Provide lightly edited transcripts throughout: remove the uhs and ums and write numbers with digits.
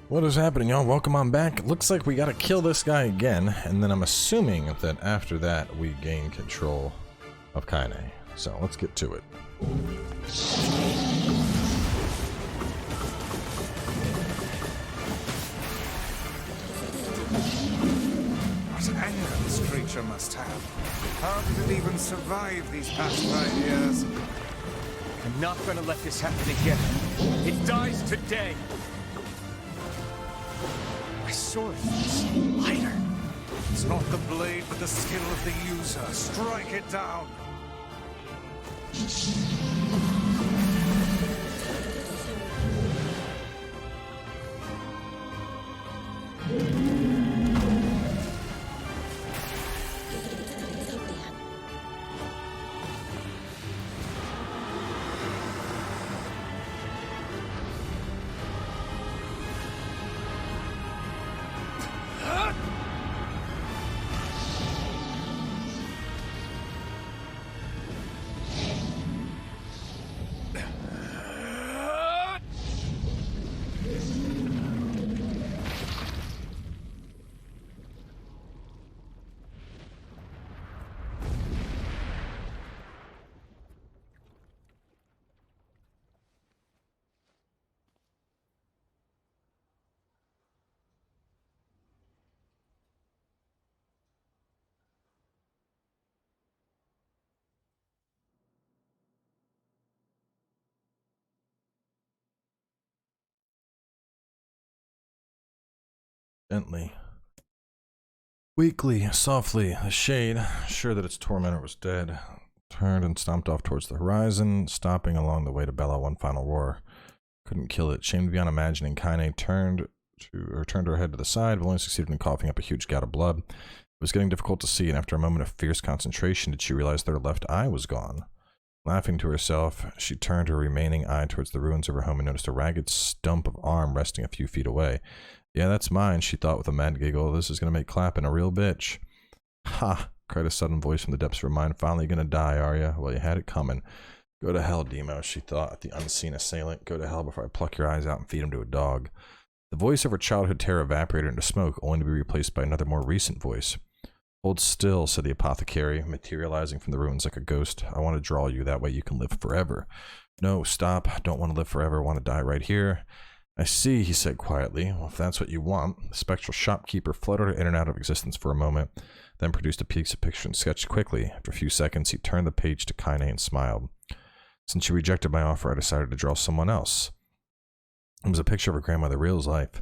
What is happening, y'all? Welcome on back. Looks like we gotta kill this guy again, and then I'm assuming that after that we gain control of Keiichi. So let's get to it. What anger this creature must have. How did it even survive these past 5 years? I'm not gonna let this happen again. It dies today. My sword is lighter. It's not the blade, but the skill of the user. Strike it down. Gently. Weakly, softly, the shade, sure that its tormentor was dead, turned and stomped off towards the horizon, stopping along the way to bellow one final roar. Couldn't kill it. Shamed beyond imagining, Keiichi turned her head to the side, but only succeeded in coughing up a huge gout of blood. It was getting difficult to see, and after a moment of fierce concentration did she realize that her left eye was gone. Laughing to herself, she turned her remaining eye towards the ruins of her home and noticed a ragged stump of arm resting a few feet away. Yeah, that's mine, she thought with a mad giggle. This is gonna make clapping a real bitch. Ha! Cried a sudden voice from the depths of her mind. Finally gonna die, are ya? Well, you had it coming. Go to hell, Demo, she thought at the unseen assailant. Go to hell before I pluck your eyes out and feed them to a dog. The voice of her childhood terror evaporated into smoke, only to be replaced by another more recent voice. Hold still, said the apothecary, materializing from the ruins like a ghost. I want to draw you, that way you can live forever. No, stop. I don't want to live forever. I want to die right here. I see, he said quietly. Well, if that's what you want. The spectral shopkeeper fluttered in and out of existence for a moment, then produced a piece of picture and sketched quickly. After a few seconds, he turned the page to Keiichi and smiled. Since you rejected my offer, I decided to draw someone else. It was a picture of her grandmother, Real's life.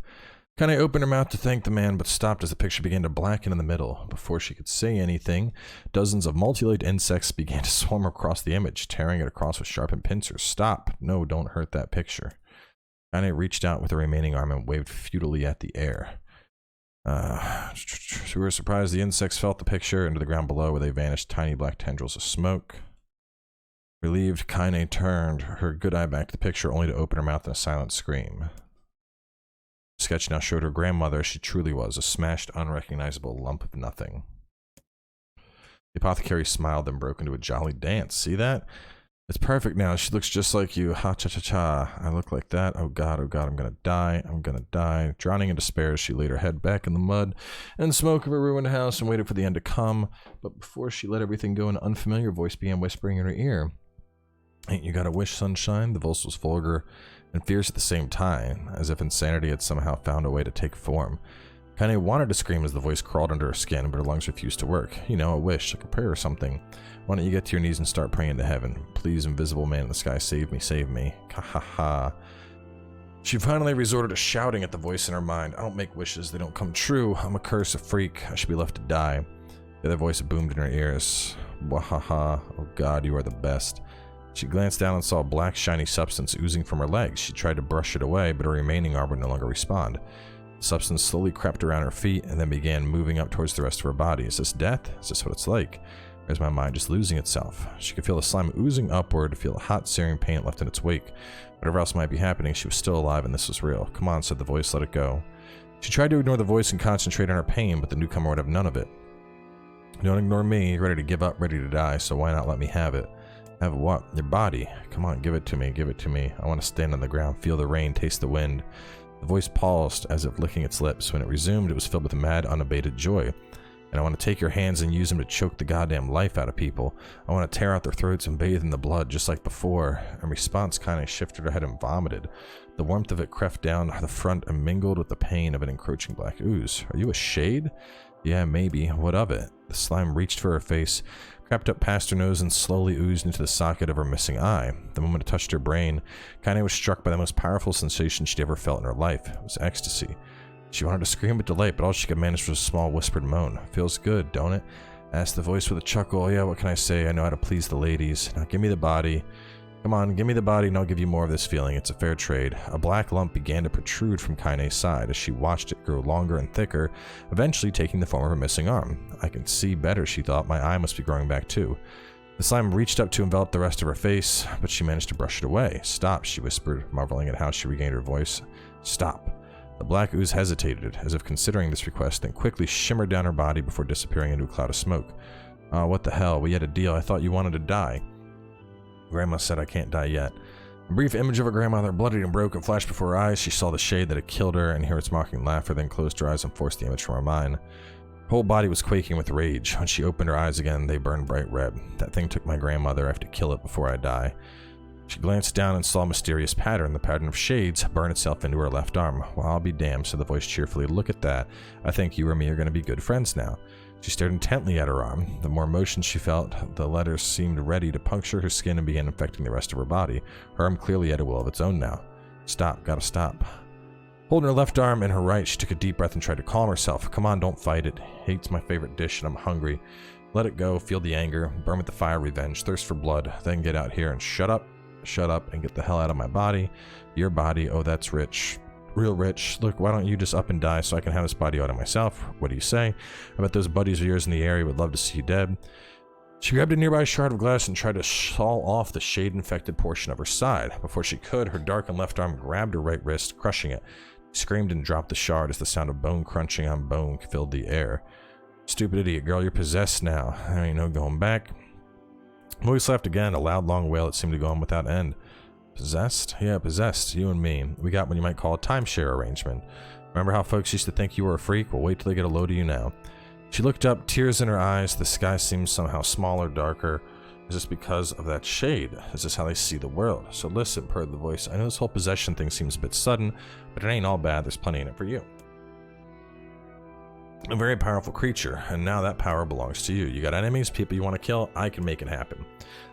Keiichi opened her mouth to thank the man, but stopped as the picture began to blacken in the middle. Before she could say anything, dozens of multi-legged insects began to swarm across the image, tearing it across with sharpened pincers. Stop! No, don't hurt that picture. Keiichi reached out with the remaining arm and waved futilely at the air. To her surprise, the insects felt the picture into the ground below, where they vanished, tiny black tendrils of smoke. Relieved, Keiichi turned her good eye back to the picture, only to open her mouth in a silent scream. The sketch now showed her grandmother as she truly was, a smashed, unrecognizable lump of nothing. The apothecary smiled, then broke into a jolly dance. See that? It's perfect now. She looks just like you. Ha-cha-cha-cha. I look like that. Oh god, I'm gonna die. I'm gonna die. Drowning in despair, she laid her head back in the mud and smoke of her ruined house and waited for the end to come. But before she let everything go, an unfamiliar voice began whispering in her ear. Ain't you got a wish, sunshine? The voice was vulgar and fierce at the same time, as if insanity had somehow found a way to take form. Keiichi wanted to scream as the voice crawled under her skin, but her lungs refused to work. You know, a wish, like a prayer or something. Why don't you get to your knees and start praying to heaven? Please, invisible man in the sky, save me, save me. Ha ha ha. She finally resorted to shouting at the voice in her mind. I don't make wishes, they don't come true. I'm a curse, a freak. I should be left to die. The other voice boomed in her ears. Wahaha. Oh god, you are the best. She glanced down and saw a black, shiny substance oozing from her legs. She tried to brush it away, but her remaining arm would no longer respond. The substance slowly crept around her feet and then began moving up towards the rest of her body. Is this death? Is this what it's like? Or is my mind just losing itself? She could feel the slime oozing upward, feel a hot, searing pain left in its wake. Whatever else might be happening, she was still alive and this was real. Come on, said the voice, let it go. She tried to ignore the voice and concentrate on her pain, but the newcomer would have none of it. Don't ignore me. You're ready to give up, ready to die, so why not let me have it? Have what? Your body. Come on, give it to me, give it to me. I want to stand on the ground, feel the rain, taste the wind. The voice paused, as if licking its lips. When it resumed, it was filled with mad, unabated joy. And I want to take your hands and use them to choke the goddamn life out of people. I want to tear out their throats and bathe in the blood, just like before. In response, kind of shifted her head and vomited. The warmth of it crept down the front and mingled with the pain of an encroaching black ooze. Are you a shade? Yeah, maybe. What of it? The slime reached for her face, crept up past her nose, and slowly oozed into the socket of her missing eye. The moment it touched her brain, Kaine was struck by the most powerful sensation she'd ever felt in her life. It was ecstasy. She wanted to scream with delight, but all she could manage was a small whispered moan. Feels good, don't it? Asked the voice with a chuckle. Yeah, what can I say? I know how to please the ladies. Now give me the body. Come on, give me the body and I'll give you more of this feeling. It's a fair trade. A black lump began to protrude from Kaine's side as she watched it grow longer and thicker, eventually taking the form of her missing arm. I can see better, she thought. My eye must be growing back too. The slime reached up to envelop the rest of her face, but she managed to brush it away. Stop, she whispered, marveling at how she regained her voice. Stop. The black ooze hesitated, as if considering this request, then quickly shimmered down her body before disappearing into a cloud of smoke. What the hell? We had a deal. I thought you wanted to die. Grandma said I can't die yet. A brief image of her grandmother, bloodied and broken, flashed before her eyes. She saw the shade that had killed her and heard its mocking laughter, then closed her eyes and forced the image from her mind. Her whole body was quaking with rage. When she opened her eyes again, they burned bright red. That thing took my grandmother. I have to kill it before I die. She glanced down and saw a mysterious pattern. The pattern of shades burn itself into her left arm. Well, I'll be damned, said the voice cheerfully. Look at that. I think you or me are going to be good friends now. She stared intently at her arm. The more motion she felt, the letters seemed ready to puncture her skin and began infecting the rest of her body. Her arm clearly had a will of its own now. Stop, gotta stop. Holding her left arm in her right, she took a deep breath and tried to calm herself. Come on, don't fight it. Hate's my favorite dish and I'm hungry. Let it go, feel the anger, burn with the fire, revenge, thirst for blood, then get out here and shut up, and get the hell out of my body. Your body, oh that's rich. Real rich. Look, why don't you just up and die so I can have this body out of myself? What do you say? I bet those buddies of yours in the area would love to see you dead. She grabbed a nearby shard of glass and tried to saw off the shade-infected portion of her side. Before she could, her darkened left arm grabbed her right wrist, crushing it. She screamed and dropped the shard as the sound of bone crunching on bone filled the air. Stupid idiot, girl, you're possessed now. There ain't no going back. Voice laughed again, a loud, long wail that seemed to go on without end. Possessed? Yeah, possessed. You and me. We got what you might call a timeshare arrangement. Remember how folks used to think you were a freak? Well, wait till they get a load of you now. She looked up, tears in her eyes. The sky seemed somehow smaller, darker. Is this because of that shade? Is this how they see the world? So listen, purred the voice. I know this whole possession thing seems a bit sudden, but it ain't all bad. There's plenty in it for you. A very powerful creature, and now that power belongs to you. You got enemies, people you want to kill, I can make it happen.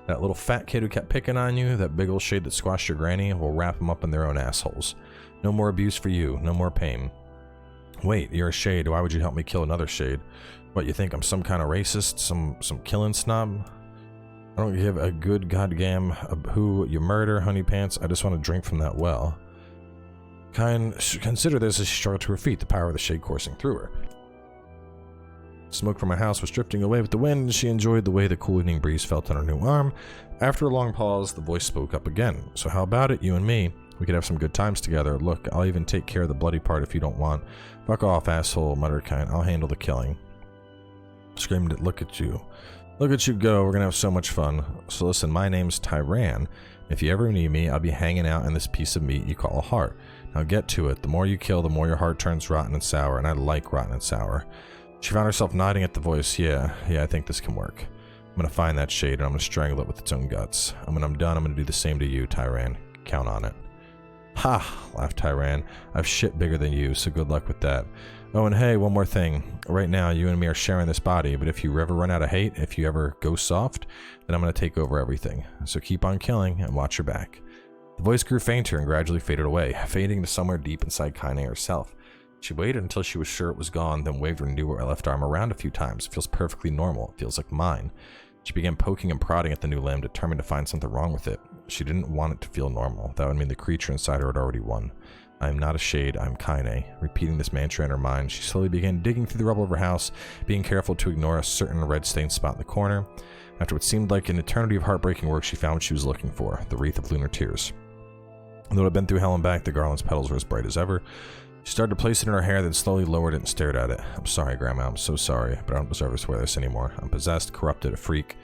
That little fat kid who kept picking on you, that big old shade that squashed your granny, will wrap them up in their own assholes. No more abuse for you, no more pain. Wait, you're a shade, why would you help me kill another shade? What, you think I'm some kind of racist, some killing snob? I don't give a good goddamn who you murder, honey pants, I just want to drink from that well. Consider this as she struggled to her feet, the power of the shade coursing through her. Smoke from her house was drifting away with the wind, and she enjoyed the way the cool evening breeze felt on her new arm. After a long pause, the voice spoke up again. So how about it, you and me? We could have some good times together. Look, I'll even take care of the bloody part if you don't want. Fuck off, asshole, muttered Kaine. I'll handle the killing. Screamed, look at you. Look at you go, we're gonna have so much fun. So listen, my name's Tyrann. If you ever need me, I'll be hanging out in this piece of meat you call a heart. Now get to it. The more you kill, the more your heart turns rotten and sour, and I like rotten and sour. She found herself nodding at the voice. Yeah, I think this can work. I'm gonna find that shade and I'm gonna strangle it with its own guts. And when I'm done, I'm gonna do the same to you, Tyrann. Count on it. Ha, laughed Tyrann. I've shit bigger than you, so good luck with that. Oh, and hey, one more thing. Right now, you and me are sharing this body, but if you ever run out of hate, if you ever go soft, then I'm gonna take over everything. So keep on killing and watch your back. The voice grew fainter and gradually faded away, fading to somewhere deep inside Kaine herself. She waited until she was sure it was gone, then waved her new left arm around a few times. It feels perfectly normal. It feels like mine. She began poking and prodding at the new limb, determined to find something wrong with it. She didn't want it to feel normal. That would mean the creature inside her had already won. I am not a shade, I am Kaine. Repeating this mantra in her mind, she slowly began digging through the rubble of her house, being careful to ignore a certain red-stained spot in the corner. After what seemed like an eternity of heartbreaking work, she found what she was looking for, the wreath of lunar tears. Though it had been through hell and back, the garland's petals were as bright as ever. She started to place it in her hair, then slowly lowered it and stared at it. I'm sorry, Grandma, I'm so sorry, but I don't deserve to wear this anymore. I'm possessed, corrupted, a freak,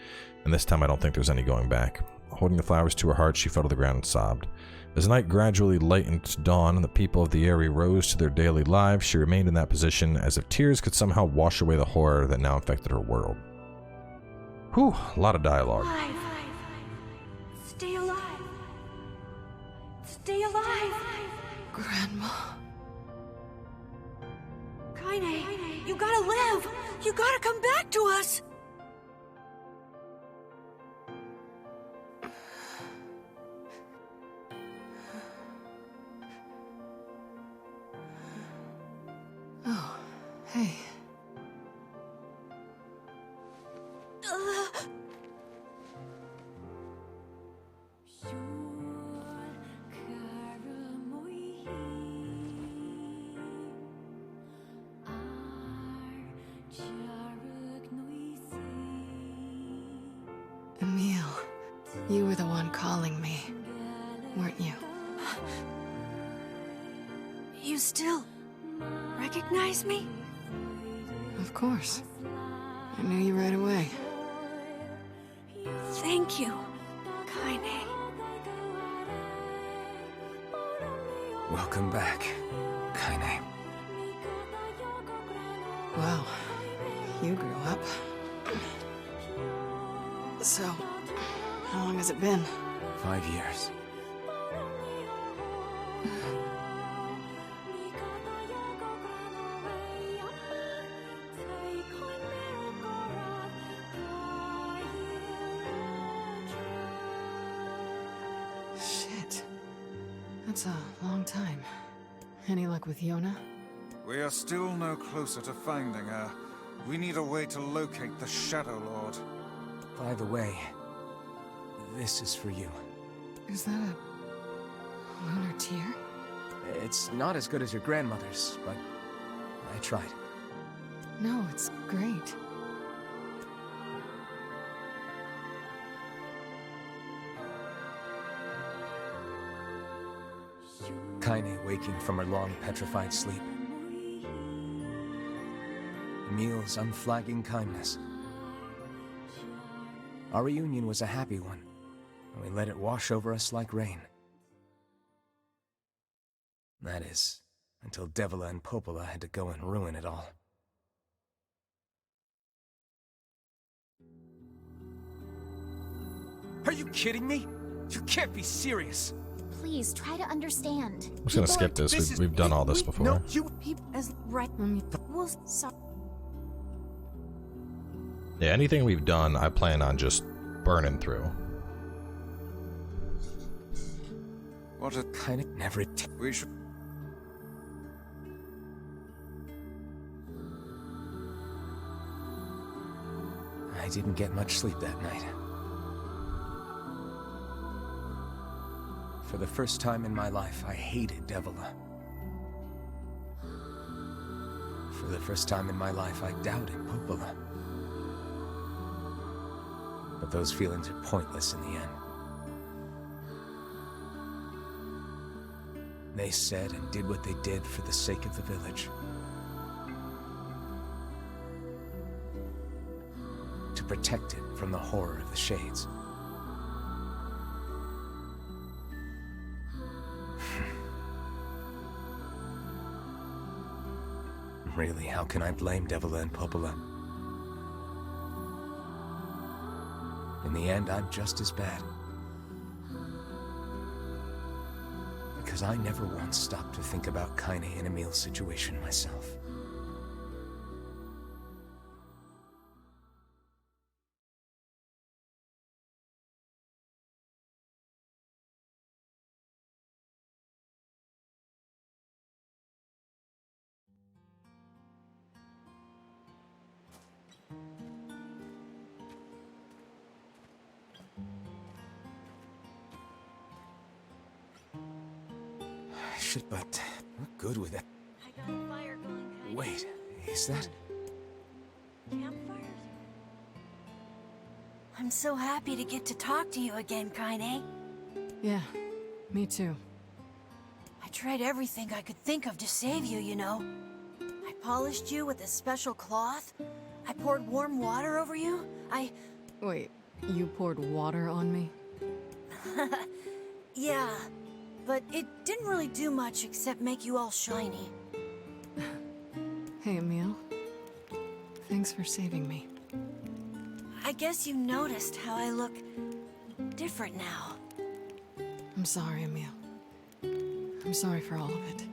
and this time I don't think there's any going back. Holding the flowers to her heart, she fell to the ground and sobbed. As night gradually lightened to dawn and the people of the area rose to their daily lives, she remained in that position as if tears could somehow wash away the horror that now infected her world. Whew, a lot of dialogue. Alive. Stay alive. Stay alive. Grandma. Kaine, you gotta live. You gotta come back to us. Oh, hey. Emil, you were the one calling me, weren't you? You still recognize me? Of course. I knew you right away. Thank you, Kaine. Welcome back, Kaine. Wow, you grew up. So, how long has it been? 5 years. Shit. That's a long time. Any luck with Yonah? We are still no closer to finding her. We need a way to locate the Shadow Lord. By the way, this is for you. Is that a lunar tear? It's not as good as your grandmother's, but I tried. No, it's great. Kaine waking from her long petrified sleep. Emil's unflagging kindness. Our reunion was a happy one, and we let it wash over us like rain. That is, until Devila and Popola had to go and ruin it all. Are you kidding me? You can't be serious! Please try to understand. I'm just gonna skip this. We've done all this before. No, you... People as right. We'll so. Yeah, anything we've done, I plan on just burning through. What a... Kind of never... We should... I didn't get much sleep that night. For the first time in my life, I hated Devila. For the first time in my life, I doubted Popola. But those feelings are pointless in the end. They said and did what they did for the sake of the village. To protect it from the horror of the Shades. Really, how can I blame Devila and Popola? In the end, I'm just as bad. Because I never once stopped to think about Kaine and Emil's situation myself. Shit, but we're good with it. I got a fire going. Kaine. Wait, is that... Campfires? I'm so happy to get to talk to you again, Kaine. Yeah, me too. I tried everything I could think of to save you, you know. I polished you with a special cloth. I poured warm water over you. Wait, you poured water on me? Yeah. but it didn't really do much except make you all shiny. Hey, Emil. Thanks for saving me. I guess you noticed how I look different now. I'm sorry, Emil. I'm sorry for all of it.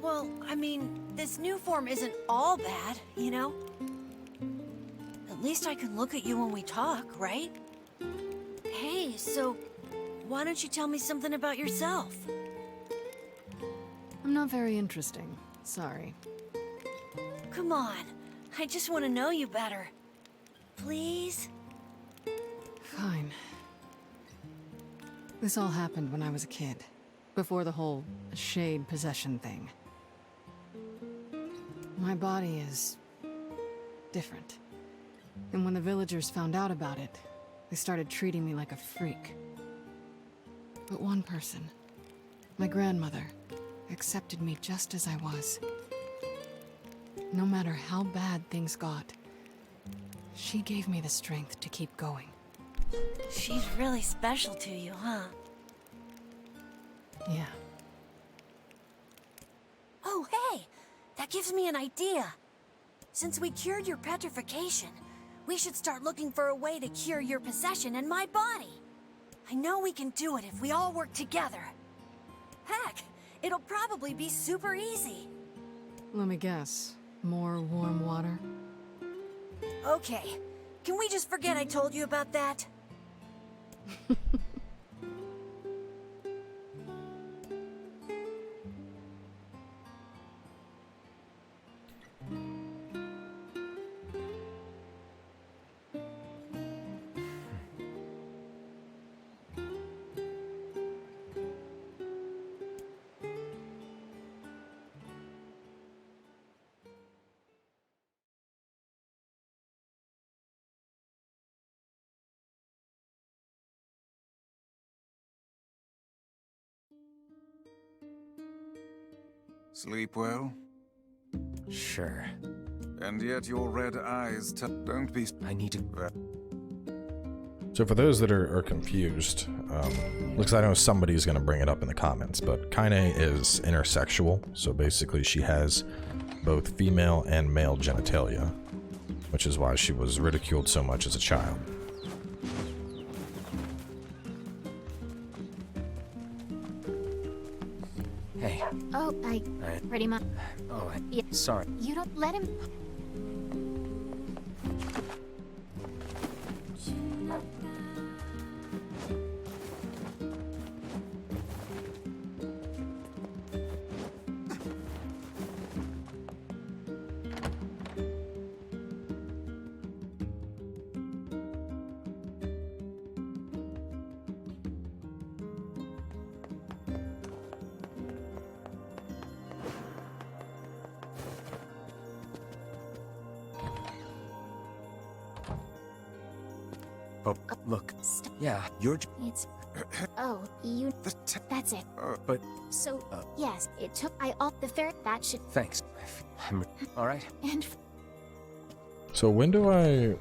Well, I mean, this new form isn't all bad, you know? At least I can look at you when we talk, right? Hey, so why don't you tell me something about yourself? I'm not very interesting. Sorry. Come on, I just want to know you better. Please? Fine. This all happened when I was a kid, before the whole shade possession thing. My body is different. And when the villagers found out about it, they started treating me like a freak. But one person, my grandmother, accepted me just as I was. No matter how bad things got, she gave me the strength to keep going. She's really special to you, huh? Yeah. Oh, hey! That gives me an idea. Since we cured your petrification, we should start looking for a way to cure your possession in my body. I know we can do it if we all work together. Heck, it'll probably be super easy. Let me guess. More warm water? Okay, can we just forget I told you about that? Sleep well? Sure. And yet your red eyes don't be... I need to... So for those that are confused, looks like I know somebody's going to bring it up in the comments, but Kaine is intersexual, so basically she has both female and male genitalia, which is why she was ridiculed so much as a child. Hey. Oh, I pretty much. Oh, Yeah. sorry. You don't let him. Oh, look. Yeah, you're... It's. Oh, you. That's it. But, So, yes, it took. I off the fair. That should. thanks. I'm... Alright? And So when do I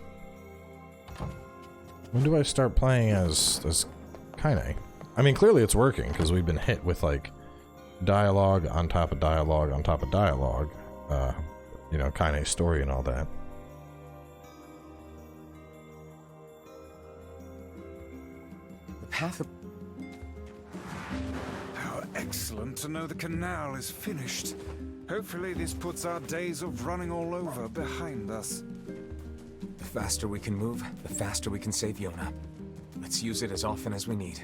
start playing as Kaine? I mean, clearly it's working because we've been hit with like dialogue on top of dialogue on top of dialogue. You know, Kaine's story and all that. The path of... How excellent to know the canal is finished. Hopefully this puts our days of running all over behind us. The faster we can move, the faster we can save Yonah. Let's use it as often as we need.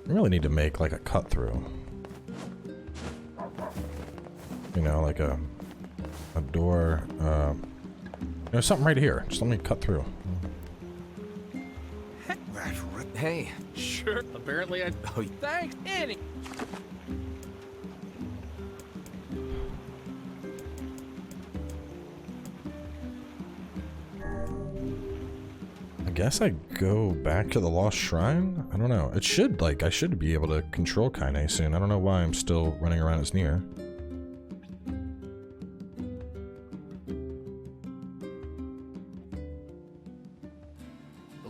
I really need to make like a cut through. You know, like a door. There's something right here. Just let me cut through. Hey. Sure. Apparently I... Oh, Thanks, Annie. I guess I go back to the Lost Shrine? I don't know. It should, like, I should be able to control Kaine soon. I don't know why I'm still running around as NieR.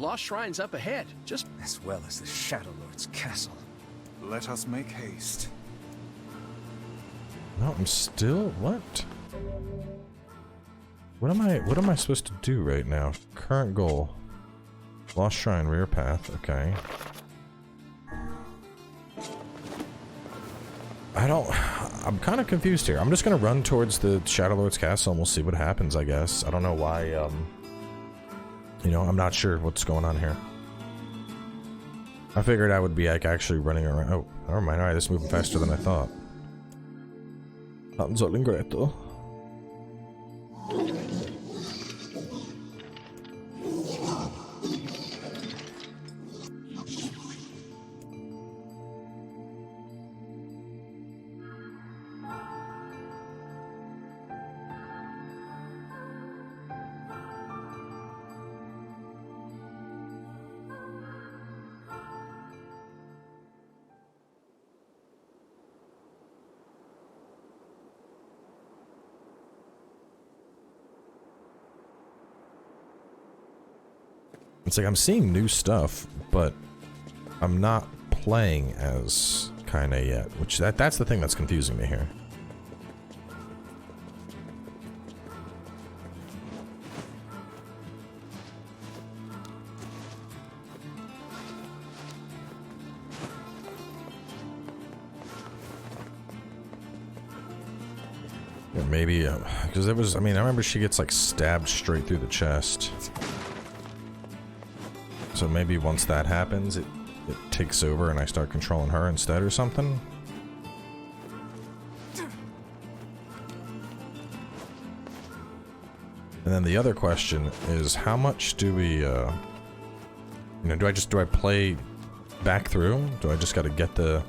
The Lost Shrine's up ahead. Just As well as the Shadow Lord's castle. Let us make haste. No, I'm still what? What am I supposed to do right now? Current goal. Lost Shrine, rear path, okay. I'm kind of confused here. I'm just gonna run towards the Shadow Lord's castle and we'll see what happens, I guess. I don't know why, you know, I'm not sure what's going on here. I figured I would be like actually running around. Oh, never mind. Alright, this is moving faster than I thought. Not so ingretto. It's like I'm seeing new stuff, but I'm not playing as Kaine yet, which that's the thing that's confusing me here. Or maybe, because it was, I mean, I remember she gets like stabbed straight through the chest. So maybe once that happens, it takes over and I start controlling her instead or something? And then the other question is, how much do we, you know, do I play back through? Do I just gotta get the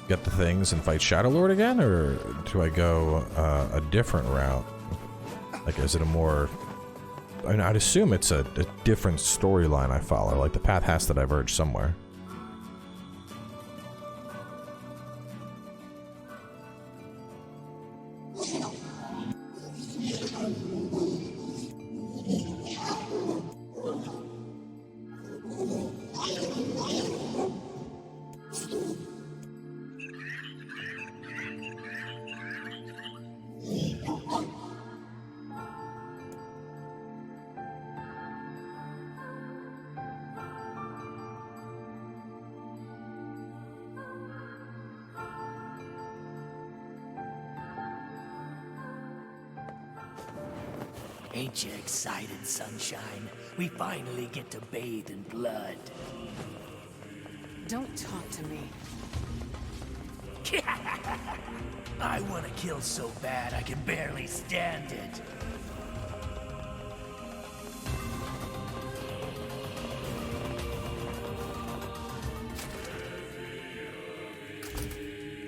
things and fight Shadow Lord again? Or do I go a different route? Like, is it a more... I mean, I'd assume it's a different storyline I follow. Like, the path has to diverge somewhere. Ain't you excited, sunshine? We finally get to bathe in blood. Don't talk to me. I want to kill so bad I can barely stand it.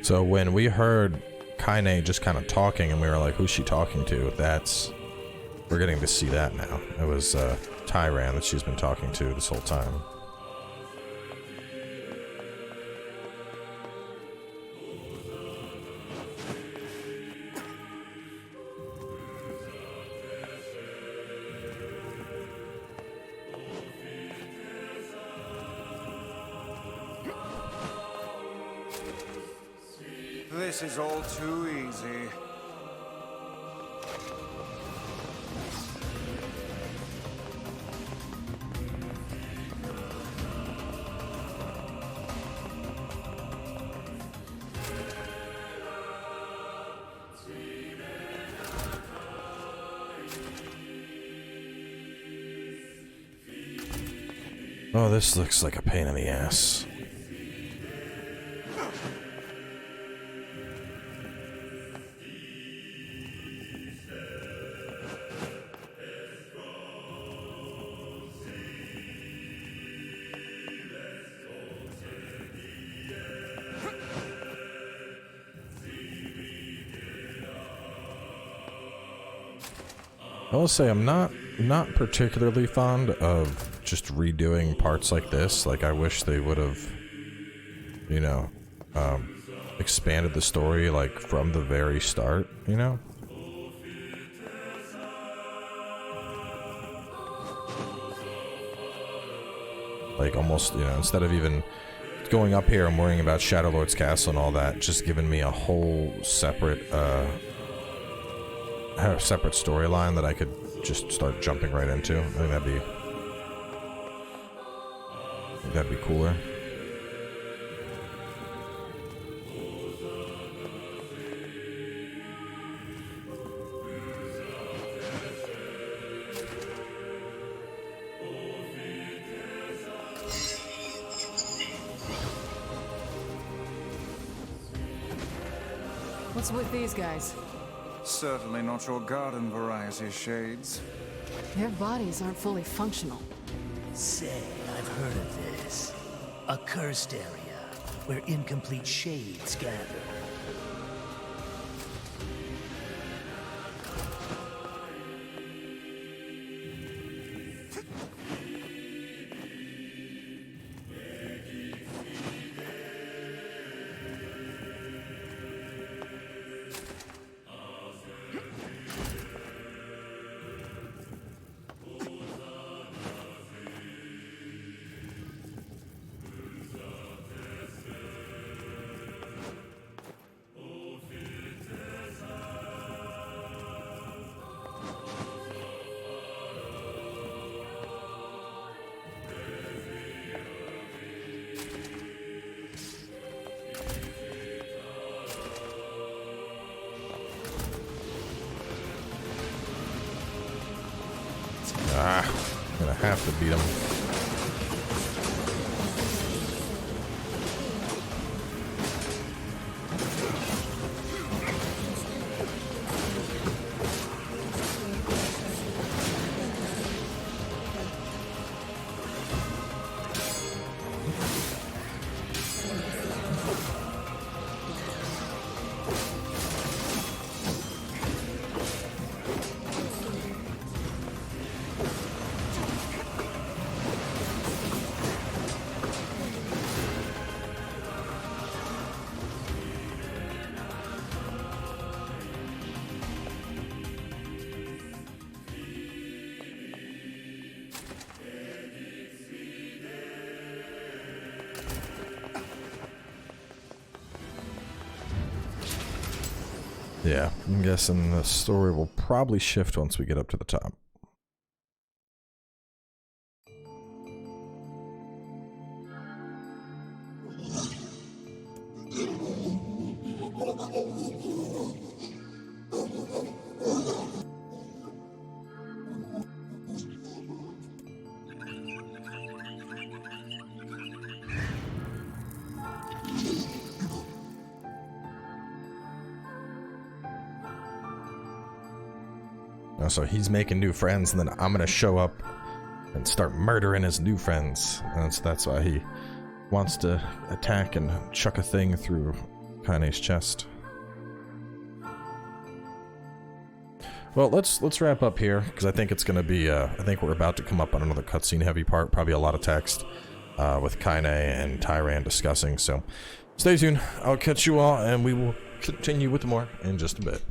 So when we heard Kaine just kind of talking and we were like, who's she talking to? We're getting to see that now. It was Tyrann that she's been talking to this whole time. This is all too easy. Oh, this looks like a pain in the ass. I will say I'm not particularly fond of just redoing parts like this. Like, I wish they would have, you know, expanded the story, like, from the very start, you know? Like, almost, you know, instead of even going up here and worrying about Shadowlord's castle and all that, just giving me a whole separate, separate storyline that I could just start jumping right into. I think that'd be cooler. What's with these guys? Certainly not your garden variety shades. Their bodies aren't fully functional. Say, I've heard of this. A cursed area where incomplete shades gather. I'm gonna have to beat him. Yeah, I'm guessing the story will probably shift once we get up to the top. So he's making new friends, and then I'm gonna show up and start murdering his new friends. And so that's why he wants to attack and chuck a thing through Kaine's chest. Well, let's wrap up here, because I think it's gonna be I think we're about to come up on another cutscene heavy part, probably a lot of text with Kaine and Tyrann discussing. So stay tuned. I'll catch you all, and we will continue with more in just a bit.